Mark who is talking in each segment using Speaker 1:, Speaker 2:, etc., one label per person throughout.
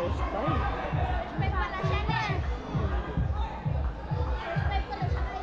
Speaker 1: First time.
Speaker 2: May pala siya na. First time pala siya kay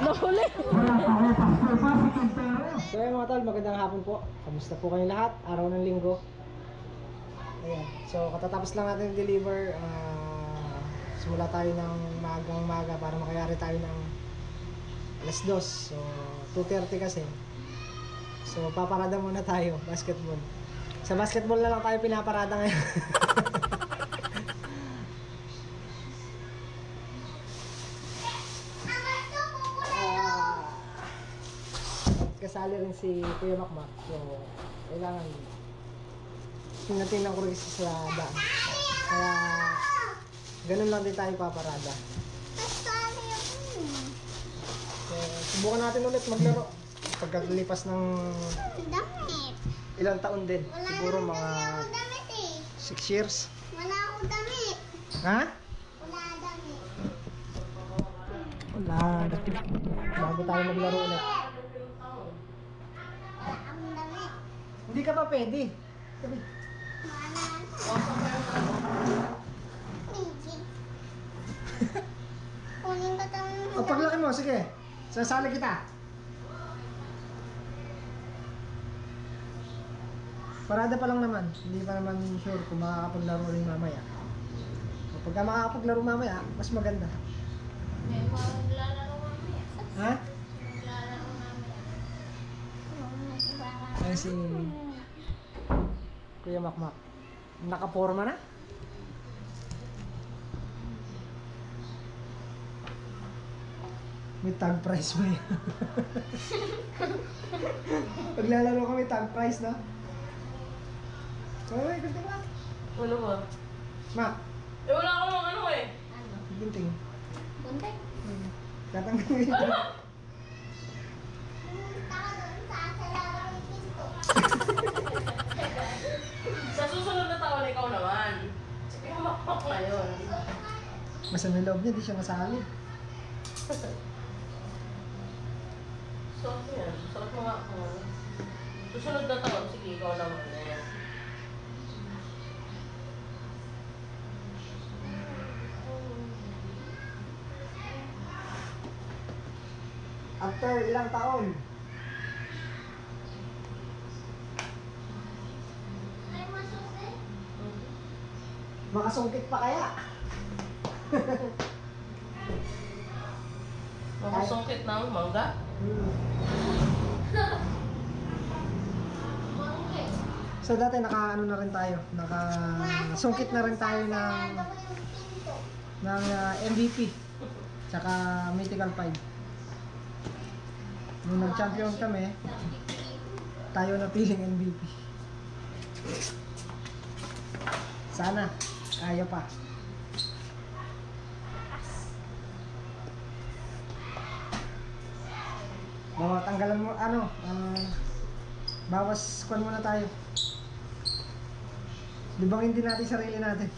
Speaker 1: Nahuli!
Speaker 3: So ayun mga tol, magandang hapon po. Kamusta po kayong lahat? Araw ng linggo. Ayan. So katatapos lang natin deliver. Simula tayo ng magang-maga para makayari tayo ng alas 2. So 2:30 kasi. So paparada muna tayo, basketball. Sa basketball na lang tayo pinaparada ngayon. Kasali rin si Kuya Makmak. So, kailangan tinatingnan ko rin sa daan. Kaya, ganun lang din tayo paparada. So, subukan natin ulit maglaro. Pagkalipas ng
Speaker 2: damit.
Speaker 3: ilang taon din.
Speaker 2: Wala
Speaker 3: Siguro
Speaker 2: naman
Speaker 3: mga
Speaker 2: ako damit eh.
Speaker 3: 6 years.
Speaker 2: Wala akong damit.
Speaker 3: Ha?
Speaker 2: Wala damit.
Speaker 3: Wala. Bago tayo maglaro ulit.
Speaker 2: Wala akong damit.
Speaker 3: Hindi ka pa pwede. Sabi.
Speaker 2: Wala. Migi. Kunin ka tayo ng
Speaker 3: O, paglaki mo, sige. Sasali kita. Parada pa lang naman. Hindi pa naman sure kung makakapaglaro rin mamaya. Kapag ka makakapaglaro mamaya, mas maganda.
Speaker 2: May maglalaro mamaya.
Speaker 3: Ha?
Speaker 2: Maglalaro mamaya.
Speaker 3: Ayan si Kuya Makmak. Nakaporma na? May tag price ba yan? Paglalaro kami tag price, no? Uy, gunting lang.
Speaker 1: Wala ba?
Speaker 3: Mak,
Speaker 1: Eh, wala akong ano eh.
Speaker 2: Ano?
Speaker 3: gunting.
Speaker 2: Buntek.
Speaker 3: Tatanggalin ko.
Speaker 2: Pumunta ka doon sa asalara ng pinto.
Speaker 1: Sa susunod na taon, ikaw naman. Sige, humakpak ngayon.
Speaker 3: Masama yung loob niya, di siya masali.
Speaker 1: Suot mo yan. Suot mo nga ako. Susunod na taon, sige, ikaw naman. Ayan.
Speaker 3: After ilang taon,
Speaker 2: Ay, masusi.
Speaker 3: makasungkit pa kaya?
Speaker 1: Makusungkit ng mangga.
Speaker 2: Bangke.
Speaker 3: So dati naka ano na rin tayo, nakasungkit na rin tayo ng
Speaker 2: Sarado ko yung pinto.
Speaker 3: MVP tsaka Mythical 5. Nung nag-champion kami, tayo na piling MVP. Sana, kaya pa. Tanggalan mo, bawas kwan muna tayo. Libangin din natin sarili natin.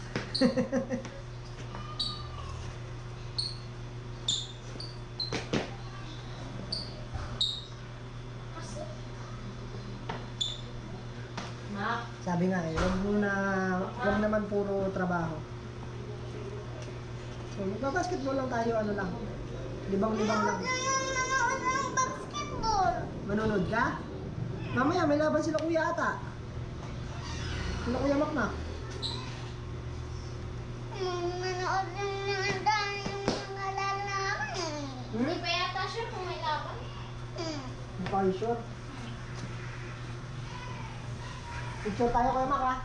Speaker 1: Mak.
Speaker 3: Sabi nga eh, huwag naman puro trabaho. So, magbabasketball lang tayo, ano lang. Libang-libang lang.
Speaker 2: Nanonood ng basketball.
Speaker 3: Manonood ka? Mamaya, may laban sila kuya ata. Sila kuya Makmak.
Speaker 2: Manonood ng mga dami yung mga lalaban eh. Hindi pa yata siya kung may laban.
Speaker 3: Hindi pa kayo sure. Picture tayo kuya Mak, ha?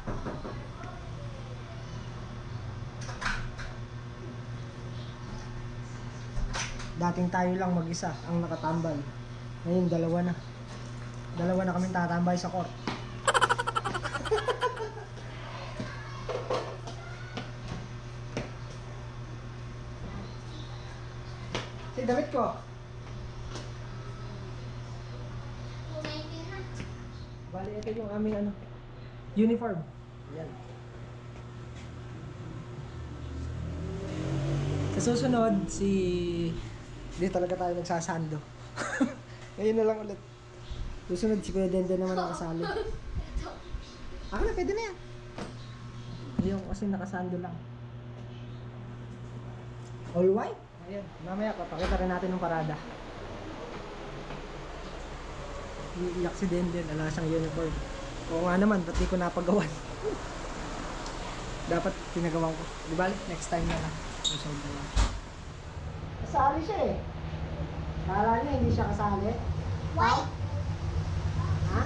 Speaker 3: Dating tayo lang mag-isa ang nakatambal. Ngayon, dalawa na. Dalawa na kaming tatambay sa court. Si damit ko.
Speaker 2: Kumain din na.
Speaker 3: Bali, ito yung aming ano. Uniform. Yan. Sa susunod, dito talaga tayo nagsasando. Ngayon na lang ulit. Susunod, si Kuya Denden naman nakasali. Ako na, pwede na yan. Yung kasi nakasando lang. All white? Ayan, mamaya papakita rin natin ng parada. Iiyak si Denden, ala siyang uniform. Oo nga naman, ba't di ko napagawan? Dapat pinagawan ko. Di ba? Next time na lang. Susunod na lang. Kasali siya eh. Kala niya hindi siya kasali.
Speaker 2: White.
Speaker 3: Ha?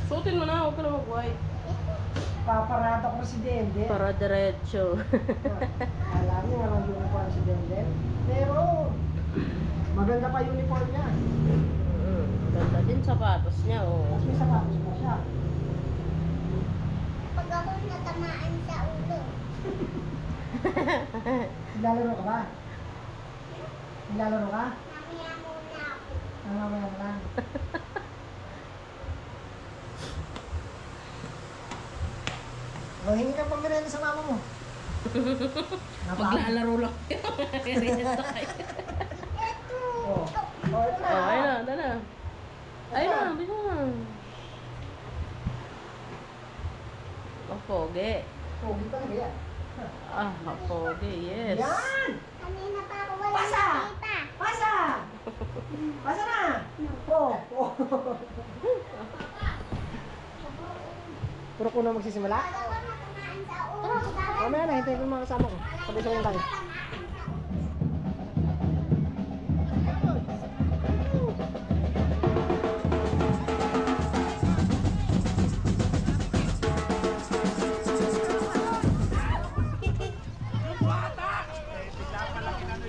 Speaker 1: Suotin mo na, huwag ka na mag-white.
Speaker 3: Paparada ko si Denden.
Speaker 1: Para diretso.
Speaker 3: Kala niya walang uniform si Denden. Pero, maganda pa uniform niya.
Speaker 1: Ganda din sapatos niya, oh.
Speaker 3: Tapos may sapatos pa siya.
Speaker 2: Pag ako natamaan sa ulo.
Speaker 3: Naglalaro ka ba? Naglalaro ka?
Speaker 2: Mamaya muna ako.
Speaker 3: Mamaya ka lang. Hingi ka pang merenda sa mama mo.
Speaker 1: Maglalaro lang.
Speaker 3: Oh, ito na.
Speaker 1: Oh, ayun na, ito na. Ayun na, bisa na. Oh, pogi.
Speaker 3: Pogi talaga yan.
Speaker 1: Ah, pogi, yes.
Speaker 3: Yan!
Speaker 2: Kanina pa ako wala
Speaker 3: Pasa!
Speaker 2: nakita.
Speaker 3: Pasa! Pasa na! Oh, oh. Puro ko na magsisimula?
Speaker 2: Pag ako natamaan sa ulo.
Speaker 3: Mamaya na, hintayin ko yung mga kasama ko. Sabay-sabay tayo.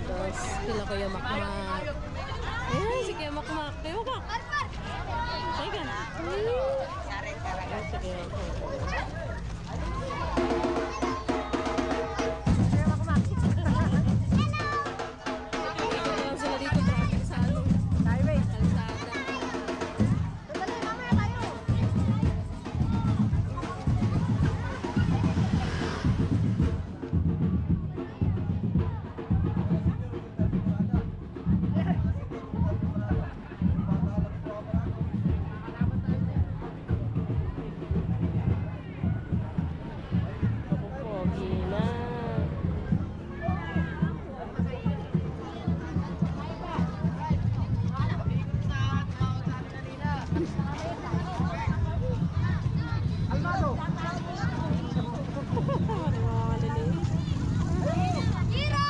Speaker 1: Tapos, sila Kuya Makmak. Ayan, si Kuya Makmak. Kuya Makmak. Say ka. Ayan, si Kuya Makmak. Ayan sila dito, traffic sa ano.
Speaker 3: Highway.
Speaker 1: Kalsada.
Speaker 3: Sandali, mamaya tayo.
Speaker 1: Pogi na.
Speaker 3: Almado.
Speaker 2: Hiro!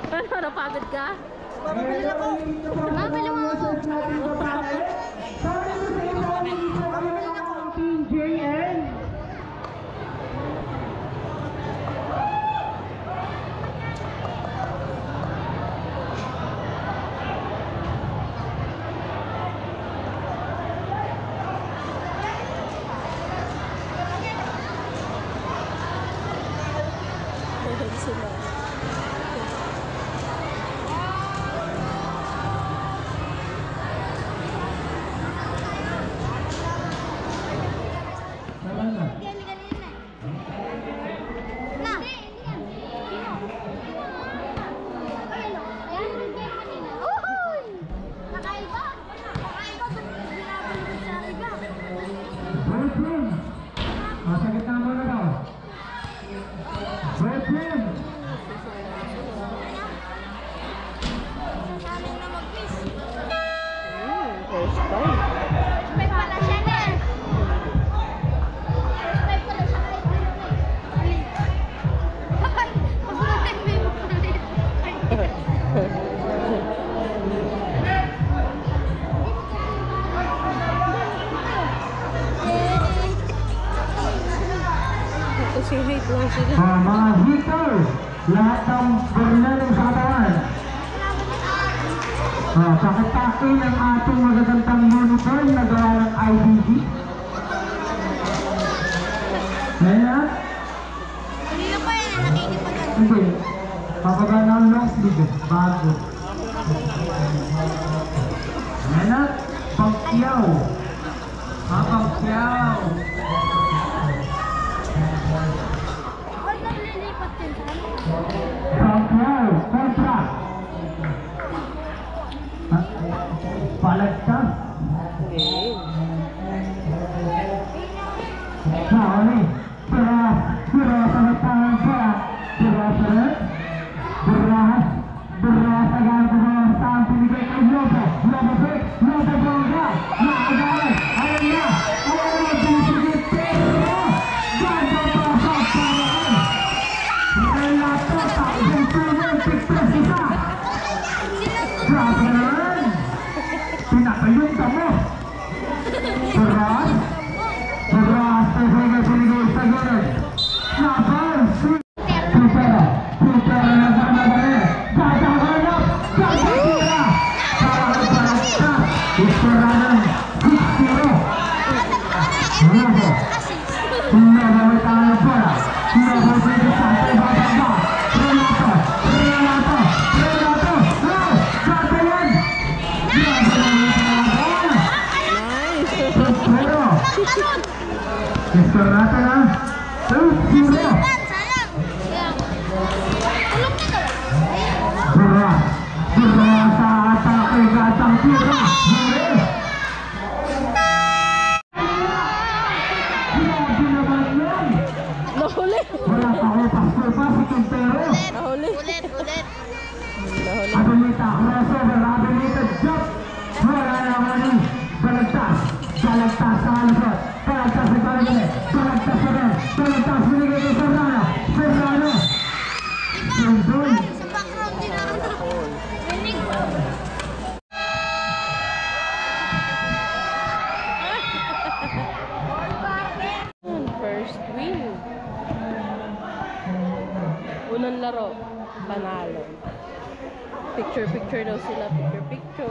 Speaker 1: Ano, napagod ka?
Speaker 3: Mabibili ako.
Speaker 2: Mabili mo ako.
Speaker 3: Mabibili ako. TJN.
Speaker 1: Sila.
Speaker 2: Yan, kanina. Na. Yan, yan kanina. Uhuy! Nakaiba. Nakaiba. Ginagawa sa iba.
Speaker 3: Sa gitna mo na daw.
Speaker 1: Kasi height lang sila.
Speaker 4: Mga hitters, lahat ng bernaling sa katawan. Pakitain ang ating magagandang uniform na gawa ng IBG. Ayan na?
Speaker 2: Kanina pa yan, nakikipagano.
Speaker 4: Hindi. Papagana ang long sleeve. Bago. Ayan na? Pangkyaw. Pangkyaw.
Speaker 2: Ay, naglilipat din sa ano?
Speaker 4: Pangkyaw. Kontra. Palagtas.
Speaker 1: Okay.
Speaker 4: Sorry. Sira sa tangan siya. Sira sa gagawin sa ang pinigay kay Lobo. Lobo bongga. Nakagalan. Ayan na. Bisigit. Pero ganda pa sa paraan. Relato sa Bentuno. Pigtas isa. Grabe naman. Pinatayong damo. Beras. Pinigay sa gilid. Laban. Supera na sana ba eh? Gagahanap! Gagagila! Para magparasta! Isperanan! 6-0! Lobo! Lobo may tangan ng bola! Lobo pwede sa ating bababa! Renato! Gagayan! Isperanan na! 6-0!
Speaker 2: Sayang! Tulog na to.
Speaker 4: Bura sa atake gatang tira. Grabe naman yan.
Speaker 1: Nahuli.
Speaker 4: Wala pa ko pa si Quintero.
Speaker 1: Nahuli.
Speaker 2: Ulit.
Speaker 1: Nahuli.
Speaker 4: Abilita, crossover, abilita, jump. Wala naman yung balagtas sa halusot. Balagtas sa Carmen. Balagtas sa rin. Balagtas binigay kay Serrano. Sundun.
Speaker 2: Sa background din ako. Rinig.
Speaker 1: First win. Unang laro, panalo. Picture daw sila. Picture.